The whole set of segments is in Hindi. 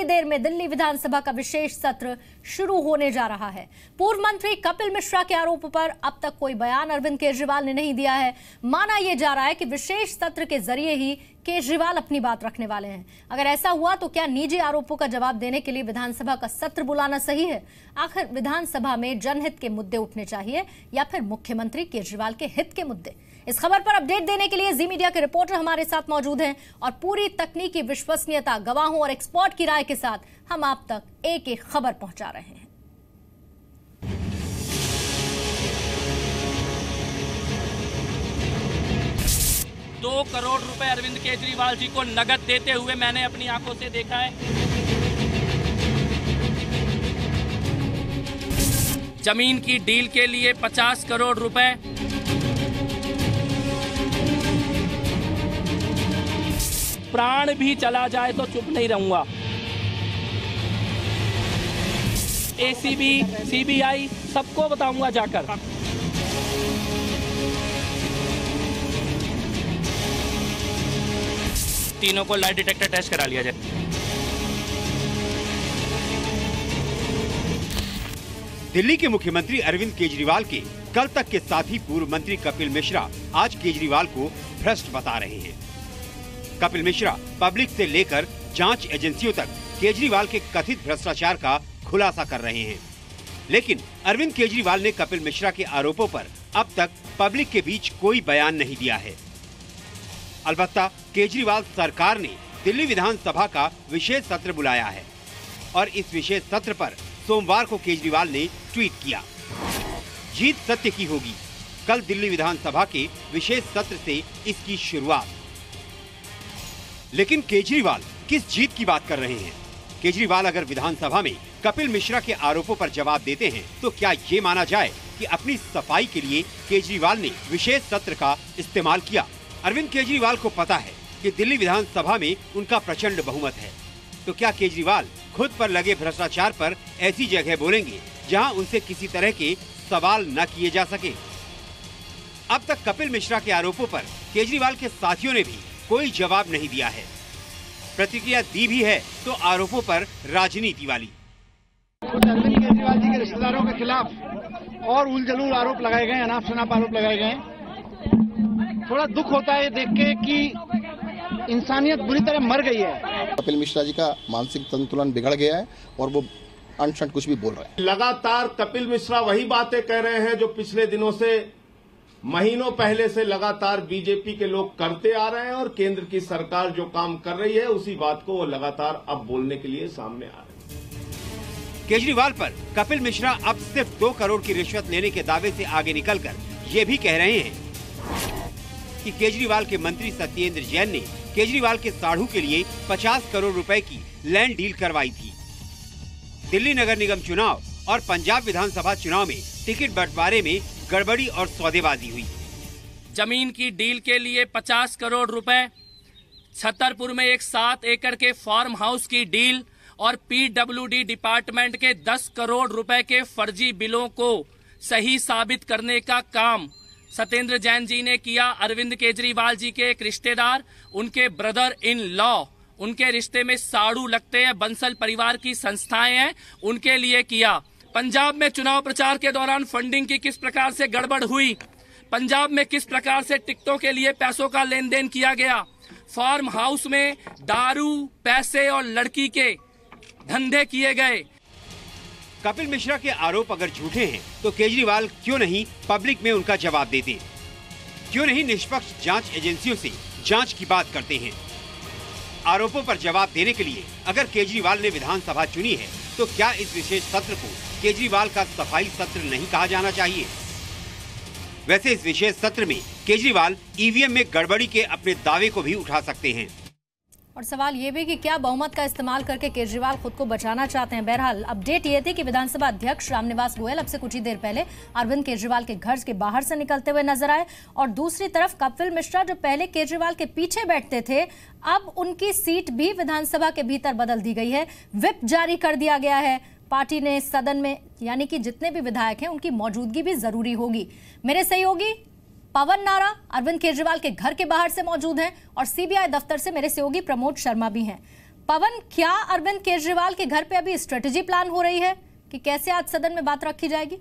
देर में दिल्ली विधानसभा का विशेष सत्र शुरू होने जा रहा है। पूर्व मंत्री कपिल मिश्रा के आरोप पर अब तक कोई बयान अरविंद केजरीवाल ने नहीं दिया है। माना यह जा रहा है कि विशेष सत्र के जरिए ही केजरीवाल अपनी बात रखने वाले हैं। अगर ऐसा हुआ तो क्या निजी आरोपों का जवाब देने के लिए विधानसभा का सत्र बुलाना सही है? आखिर विधानसभा में जनहित के मुद्दे उठने चाहिए या फिर मुख्यमंत्री केजरीवाल के हित के मुद्दे? इस खबर पर अपडेट देने के लिए जी मीडिया के रिपोर्टर हमारे साथ मौजूद हैं और पूरी तकनीकी विश्वसनीयता, गवाहों और एक्सपर्ट की राय के साथ हम आप तक एक एक खबर पहुंचा रहे हैं। 2 करोड़ रुपए अरविंद केजरीवाल जी को नगद देते हुए मैंने अपनी आंखों से देखा है। जमीन की डील के लिए 50 करोड़ रुपए, प्राण भी चला जाए तो चुप नहीं रहूंगा। एसीबी, सीबीआई सबको बताऊंगा जाकर। तीनों को लाइट डिटेक्टर टेस्ट करा लिया जाए। दिल्ली के मुख्यमंत्री अरविंद केजरीवाल के कल तक के साथी पूर्व मंत्री कपिल मिश्रा आज केजरीवाल को भ्रष्ट बता रहे हैं। कपिल मिश्रा पब्लिक से लेकर जांच एजेंसियों तक केजरीवाल के कथित भ्रष्टाचार का खुलासा कर रहे हैं। लेकिन अरविंद केजरीवाल ने कपिल मिश्रा के आरोपों पर अब तक पब्लिक के बीच कोई बयान नहीं दिया है। अलबत्ता केजरीवाल सरकार ने दिल्ली विधानसभा का विशेष सत्र बुलाया है और इस विशेष सत्र पर सोमवार को केजरीवाल ने ट्वीट किया, जीत सत्य की होगी। कल दिल्ली विधानसभा के विशेष सत्र से इसकी शुरुआत। लेकिन केजरीवाल किस जीत की बात कर रहे हैं? केजरीवाल अगर विधानसभा में कपिल मिश्रा के आरोपों पर जवाब देते हैं तो क्या ये माना जाए कि अपनी सफाई के लिए केजरीवाल ने विशेष सत्र का इस्तेमाल किया? अरविंद केजरीवाल को पता है कि दिल्ली विधानसभा में उनका प्रचंड बहुमत है, तो क्या केजरीवाल खुद पर लगे भ्रष्टाचार पर ऐसी जगह बोलेंगे जहां उनसे किसी तरह के सवाल न किए जा सके? अब तक कपिल मिश्रा के आरोपों पर केजरीवाल के साथियों ने भी कोई जवाब नहीं दिया है। प्रतिक्रिया दी भी है तो आरोपों पर राजनीति वाली। अरविंद केजरीवाल जी के रिश्तेदारों के खिलाफ और उलझलूल आरोप लगाए गए, अनाप शनाप आरोप लगाए गए। थोड़ा दुख होता है देख के कि इंसानियत बुरी तरह मर गई है। कपिल मिश्रा जी का मानसिक संतुलन बिगड़ गया है और वो अनशन कुछ भी बोल रहे हैं। लगातार कपिल मिश्रा वही बातें कह रहे हैं जो पिछले दिनों से, महीनों पहले से लगातार बीजेपी के लोग करते आ रहे हैं और केंद्र की सरकार जो काम कर रही है उसी बात को वो लगातार अब बोलने के लिए सामने आ रहे हैं। केजरीवाल पर कपिल मिश्रा अब सिर्फ 2 करोड़ की रिश्वत लेने के दावे से आगे निकलकर ये भी कह रहे हैं कि केजरीवाल के मंत्री सत्येंद्र जैन ने केजरीवाल के साढ़ू के लिए 50 करोड़ रुपए की लैंड डील करवाई थी। दिल्ली नगर निगम चुनाव और पंजाब विधानसभा चुनाव में टिकट बंटवारे में गड़बड़ी और सौदेबाजी हुई। जमीन की डील के लिए 50 करोड़ रुपए, छतरपुर में एक 7 एकड़ के फार्म हाउस की डील और पीडब्ल्यूडी डिपार्टमेंट के 10 करोड़ रुपए के फर्जी बिलों को सही साबित करने का काम सत्येंद्र जैन जी ने किया। अरविंद केजरीवाल जी के एक रिश्तेदार, उनके ब्रदर इन लॉ, उनके रिश्ते में साड़ू लगते हैं, बंसल परिवार की संस्थाएं हैं, उनके लिए किया। पंजाब में चुनाव प्रचार के दौरान फंडिंग की किस प्रकार से गड़बड़ हुई, पंजाब में किस प्रकार से टिकटों के लिए पैसों का लेन देन किया गया, फार्म हाउस में दारू, पैसे और लड़की के धंधे किए गए। कपिल मिश्रा के आरोप अगर झूठे हैं तो केजरीवाल क्यों नहीं पब्लिक में उनका जवाब देते? क्यों नहीं निष्पक्ष जांच एजेंसियों से जांच की बात करते हैं? आरोपों पर जवाब देने के लिए अगर केजरीवाल ने विधानसभा चुनी है तो क्या इस विशेष सत्र को केजरीवाल का सफाई सत्र नहीं कहा जाना चाहिए? वैसे इस विशेष सत्र में केजरीवाल ईवीएम में गड़बड़ी के अपने दावे को भी उठा सकते हैं। और सवाल ये भी कि क्या बहुमत का इस्तेमाल करके केजरीवाल खुद को बचाना चाहते हैं। बहरहाल अपडेट ये थी कि विधानसभा अध्यक्ष रामनिवास गोयल अब से कुछ ही देर पहले अरविंद केजरीवाल के घर के बाहर से निकलते हुए नजर आए और दूसरी तरफ कपिल मिश्रा जो पहले केजरीवाल के पीछे बैठते थे, अब उनकी सीट भी विधानसभा के भीतर बदल दी गई है। व्हिप जारी कर दिया गया है। पार्टी ने सदन में, यानी कि जितने भी विधायक हैं उनकी मौजूदगी भी जरूरी होगी। मेरे सहयोगी पवन नारा अरविंद केजरीवाल के घर के बाहर से मौजूद हैं और सीबीआई दफ्तर से मेरे सहयोगी प्रमोद शर्मा भी हैं। पवन, क्या अरविंद केजरीवाल के घर पे अभी स्ट्रेटेजी प्लान हो रही है कि कैसे आज सदन में बात रखी जाएगी?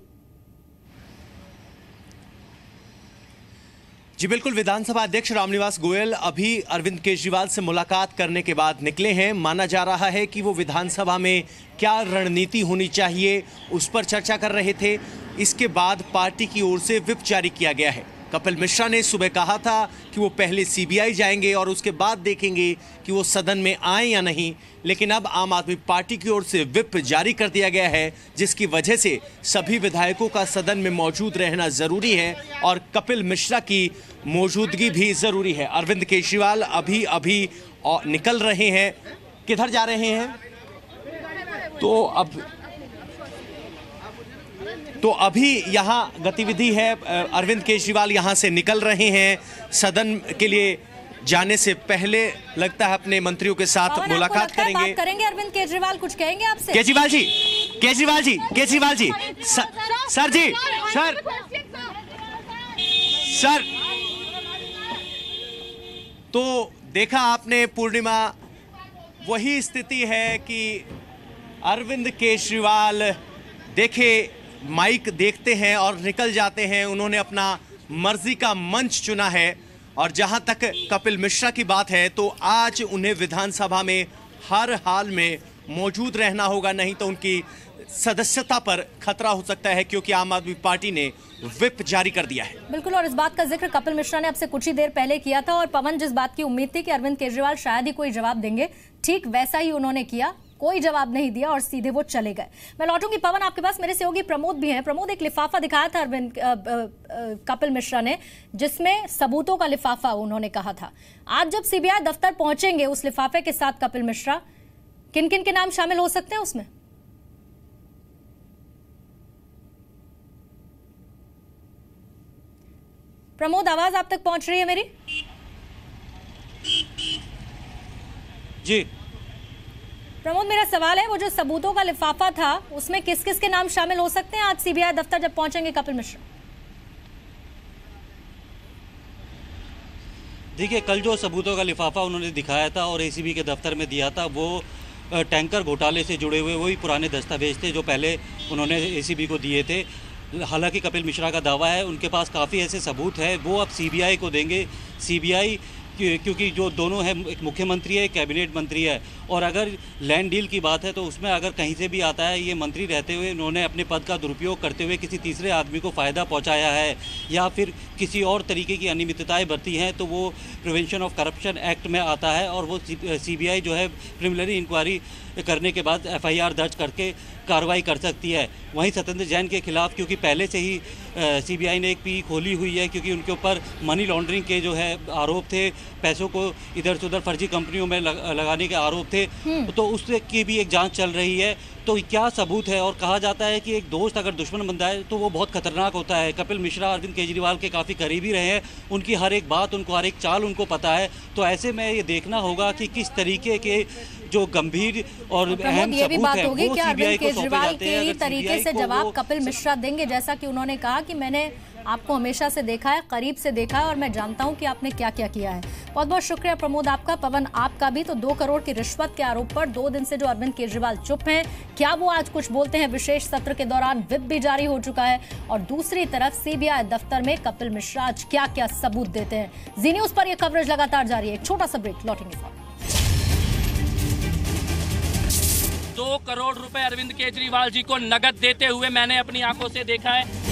जी बिल्कुल, विधानसभा अध्यक्ष रामनिवास गोयल अभी अरविंद केजरीवाल से मुलाकात करने के बाद निकले हैं। माना जा रहा है कि वो विधानसभा में क्या रणनीति होनी चाहिए उस पर चर्चा कर रहे थे। इसके बाद पार्टी की ओर से व्हिप जारी किया गया है। कपिल मिश्रा ने सुबह कहा था कि वो पहले सीबीआई जाएंगे और उसके बाद देखेंगे कि वो सदन में आए या नहीं, लेकिन अब आम आदमी पार्टी की ओर से व्हिप जारी कर दिया गया है, जिसकी वजह से सभी विधायकों का सदन में मौजूद रहना जरूरी है और कपिल मिश्रा की मौजूदगी भी जरूरी है। अरविंद केजरीवाल अभी निकल रहे हैं। किधर जा रहे हैं? तो अभी यहाँ गतिविधि है। अरविंद केजरीवाल यहाँ से निकल रहे हैं। सदन के लिए जाने से पहले लगता है अपने मंत्रियों के साथ मुलाकात करेंगे। अरविंद केजरीवाल कुछ कहेंगे आपसे? केजरीवाल जी, सर। तो देखा आपने पूर्णिमा, वही स्थिति है कि अरविंद केजरीवाल देखे माइक देखते हैं और निकल जाते हैं। उन्होंने अपना मर्जी का मंच चुना है। और जहां तक कपिल मिश्रा की बात है तो आज उन्हें विधानसभा में हर हाल में मौजूद रहना होगा, नहीं तो उनकी सदस्यता पर खतरा हो सकता है, क्योंकि आम आदमी पार्टी ने व्हिप जारी कर दिया है। बिल्कुल, और इस बात का जिक्र कपिल मिश्रा ने आपसे कुछ ही देर पहले किया था। और पवन, जिस बात की उम्मीद थी कि अरविंद केजरीवाल शायद ही कोई जवाब देंगे, ठीक वैसा ही उन्होंने किया। कोई जवाब नहीं दिया और सीधे वो चले गए। मैं लौटूंगी पवन आपके पास। मेरे सहयोगी प्रमोद भी हैं। प्रमोद, एक लिफाफा दिखाया था अरविंद कपिल मिश्रा ने, जिसमें सबूतों का लिफाफा उन्होंने कहा था। आज जब सीबीआई दफ्तर पहुंचेंगे उस लिफाफे के साथ कपिल मिश्रा, किन किन के नाम शामिल हो सकते हैं उसमें? प्रमोद, आवाज आप तक पहुंच रही है मेरी? जी प्रमोद, मेरा सवाल है, वो जो सबूतों का लिफाफा था उसमें किस किस के नाम शामिल हो सकते हैं आज सीबीआई दफ्तर जब पहुंचेंगे कपिल मिश्रा? देखिए, कल जो सबूतों का लिफाफा उन्होंने दिखाया था और एसीबी के दफ्तर में दिया था, वो टैंकर घोटाले से जुड़े हुए वही पुराने दस्तावेज थे जो पहले उन्होंने एसीबी को दिए थे। हालांकि कपिल मिश्रा का दावा है उनके पास काफ़ी ऐसे सबूत है, वो अब सीबीआई को देंगे। सीबीआई, क्योंकि जो दोनों है, एक मुख्यमंत्री है, एक कैबिनेट मंत्री है, और अगर लैंड डील की बात है तो उसमें अगर कहीं से भी आता है ये मंत्री रहते हुए उन्होंने अपने पद का दुरुपयोग करते हुए किसी तीसरे आदमी को फ़ायदा पहुंचाया है या फिर किसी और तरीके की अनियमितताएं बरती हैं, तो वो प्रिवेंशन ऑफ करप्शन एक्ट में आता है और वो सीबीआई जो है प्रिलिमिनरी इंक्वायरी करने के बाद एफआईआर दर्ज करके कार्रवाई कर सकती है। वहीं सत्येंद्र जैन के खिलाफ, क्योंकि पहले से ही सीबीआई ने एक पी खोली हुई है, क्योंकि उनके ऊपर मनी लॉन्ड्रिंग के जो है आरोप थे, पैसों को इधर से उधर फर्जी कंपनियों में लगाने के आरोप थे, तो उसकी भी एक जांच चल रही है। तो क्या सबूत है, और कहा जाता है कि एक दोस्त अगर दुश्मन बनता है तो वो बहुत खतरनाक होता है। कपिल मिश्रा अरविंद केजरीवाल के काफ़ी करीबी रहे हैं, उनकी हर एक बात उनको, हर एक चाल उनको पता है। तो ऐसे में ये देखना होगा कि किस तरीके के जो गंभीर और अहम सबूत है वो सीबीआई को सौंपे जाते हैं। अरविंद तरीके से जवाब कपिल मिश्रा देंगे, जैसा कि उन्होंने कहा कि मैंने आपको हमेशा से देखा है, करीब से देखा है और मैं जानता हूं कि आपने क्या क्या किया है। बहुत बहुत शुक्रिया प्रमोद आपका। पवन, आपका भी। तो 2 करोड़ की रिश्वत के आरोप पर 2 दिन से जो अरविंद केजरीवाल चुप हैं, क्या वो आज कुछ बोलते हैं? विशेष सत्र के दौरान व्हिप भी जारी हो चुका है और दूसरी तरफ सीबीआई दफ्तर में कपिल मिश्रा आज क्या क्या सबूत देते हैं। जी न्यूज पर यह कवरेज लगातार जारी है। एक छोटा सा ब्रेक, लौटेंगे फौरन। 2 करोड़ रुपए अरविंद केजरीवाल जी को नगद देते हुए मैंने अपनी आंखों से देखा है।